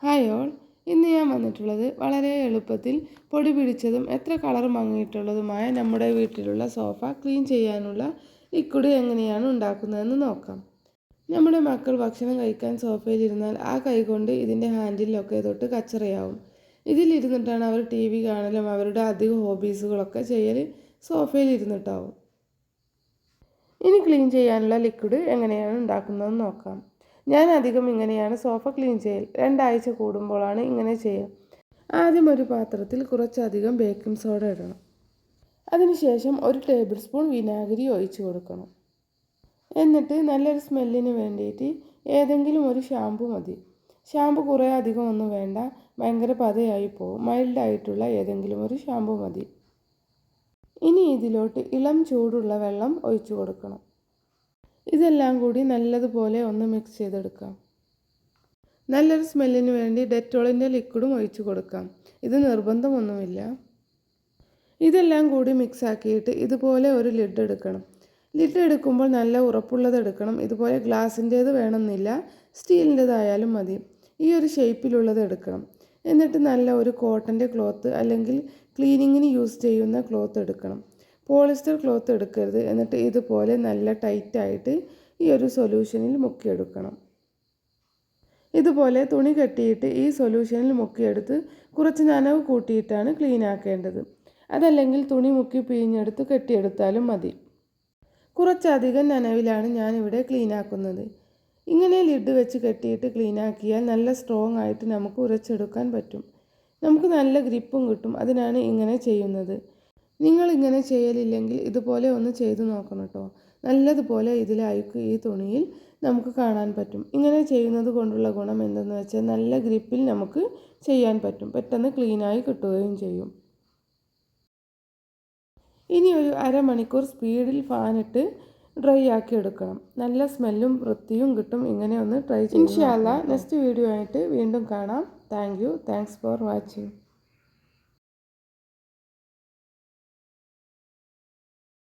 Hi all, ഇന്ന് ഞാൻ വന്നിട്ടുള്ളത് വളരെ എളുപ്പത്തിൽ പൊടി പിടിച്ചതും എത്ര കളർ മങ്ങിയിട്ടുള്ളതുമായ നമ്മുടെ വീട്ടിലുള്ള സോഫ ക്ലീൻ ചെയ്യാനുള്ള ലിക്വിഡ് എങ്ങനെയാണ് ഉണ്ടാക്കുന്നതെന്ന് നോക്കാം. നമ്മുടെ മക്കൾ ഭക്ഷണം കഴിക്കാൻ സോഫയിലിരുന്നാൽ ആ കൈകൊണ്ട് ഇതിൻ്റെ ഹാൻഡിലൊക്കെ തൊട്ട് കച്ചറയാവും. ഇതിലിരുന്നിട്ടാണ് അവർ ടി വി കാണലും അവരുടെ അധിക ഹോബീസുകളൊക്കെ ചെയ്യൽ സോഫയിലിരുന്നിട്ടാവും. ഇനി ക്ലീൻ ചെയ്യാനുള്ള ലിക്വിഡ് എങ്ങനെയാണ് ഉണ്ടാക്കുന്നതെന്ന് നോക്കാം. ഞാൻ അധികം ഇങ്ങനെയാണ് സോഫ ക്ലീൻ ചെയ്യൽ. 2 ആഴ്ച കൂടുമ്പോഴാണ് ഇങ്ങനെ ചെയ്യുക. ആദ്യം ഒരു പാത്രത്തിൽ കുറച്ചധികം ബേക്കിംഗ് സോഡ ഇടണം. അതിനുശേഷം 1 ടേബിൾ സ്പൂൺ വിനാഗിരി ഒഴിച്ചു കൊടുക്കണം. എന്നിട്ട് നല്ലൊരു സ്മെല്ലിന് വേണ്ടിയിട്ട് ഏതെങ്കിലും ഒരു ഷാമ്പു മതി. ഷാമ്പു കുറേ അധികം ഒന്നും വേണ്ട, ഭയങ്കര പതയായി പോകും. മൈൽഡായിട്ടുള്ള ഏതെങ്കിലും ഒരു ഷാമ്പു മതി. ഇനി ഇതിലോട്ട് ഇളം ചൂടുള്ള വെള്ളം ഒഴിച്ചു കൊടുക്കണം. ഇതെല്ലാം കൂടി നല്ലതുപോലെ ഒന്ന് മിക്സ് ചെയ്തെടുക്കാം. നല്ലൊരു സ്മെല്ലിന് വേണ്ടി ഡെറ്റോളിൻ്റെ ലിക്വിഡും ഒഴിച്ചു കൊടുക്കാം. ഇത് നിർബന്ധമൊന്നുമില്ല. ഇതെല്ലാം കൂടി മിക്സ് ആക്കിയിട്ട് ഇതുപോലെ ഒരു ലിഡ് എടുക്കണം. ലിഡ് എടുക്കുമ്പോൾ നല്ല ഉറപ്പുള്ളത് എടുക്കണം. ഇതുപോലെ ഗ്ലാസിൻ്റേത് വേണമെന്നില്ല, സ്റ്റീലിൻ്റെതായാലും മതി. ഈ ഒരു ഷേപ്പിലുള്ളത് എടുക്കണം. എന്നിട്ട് നല്ല ഒരു കോട്ടൻ്റെ ക്ലോത്ത് അല്ലെങ്കിൽ ക്ലീനിങ്ങിന് യൂസ് ചെയ്യുന്ന ക്ലോത്ത് എടുക്കണം. പോളിസ്റ്റർ ക്ലോത്ത് എടുക്കരുത്. എന്നിട്ട് ഇതുപോലെ നല്ല ടൈറ്റായിട്ട് ഈ ഒരു സൊല്യൂഷനിൽ മുക്കിയെടുക്കണം. ഇതുപോലെ തുണി കെട്ടിയിട്ട് ഈ സൊല്യൂഷനിൽ മുക്കിയെടുത്ത് കുറച്ച് നനവ് കൂട്ടിയിട്ടാണ് ക്ലീൻ ആക്കേണ്ടത്. അതല്ലെങ്കിൽ തുണി മുക്കി പിഴിഞ്ഞെടുത്ത് കെട്ടിയെടുത്താലും മതി. കുറച്ചധികം നനവിലാണ് ഞാനിവിടെ ക്ലീൻ ആക്കുന്നത്. ഇങ്ങനെ ലിഡ് വെച്ച് കെട്ടിയിട്ട് ക്ലീൻ ആക്കിയാൽ നല്ല സ്ട്രോങ് ആയിട്ട് നമുക്ക് ഉരച്ചെടുക്കാൻ പറ്റും. നമുക്ക് നല്ല ഗ്രിപ്പും കിട്ടും. അതിനാണ് ഇങ്ങനെ ചെയ്യുന്നത്. നിങ്ങൾ ഇങ്ങനെ ചെയ്യലില്ലെങ്കിൽ ഇതുപോലെ ഒന്ന് ചെയ്തു നോക്കണം കേട്ടോ. നല്ലതുപോലെ ഇതിലായിരിക്കും ഈ തുണിയിൽ നമുക്ക് കാണാൻ പറ്റും. ഇങ്ങനെ ചെയ്യുന്നത് കൊണ്ടുള്ള ഗുണം എന്തെന്ന് വെച്ചാൽ നല്ല ഗ്രിപ്പിൽ നമുക്ക് ചെയ്യാൻ പറ്റും. പെട്ടെന്ന് ക്ലീനായി കിട്ടുകയും ചെയ്യും. ഇനി ഒരു അരമണിക്കൂർ സ്പീഡിൽ ഫാനിട്ട് ഡ്രൈ ആക്കി എടുക്കണം. നല്ല സ്മെല്ലും വൃത്തിയും കിട്ടും. ഇങ്ങനെ ഒന്ന് ട്രൈ ചെയ്ത് ഇൻഷാ അല്ലാഹ് നെക്സ്റ്റ് വീഡിയോ ആയിട്ട് വീണ്ടും കാണാം. Thanks for watching.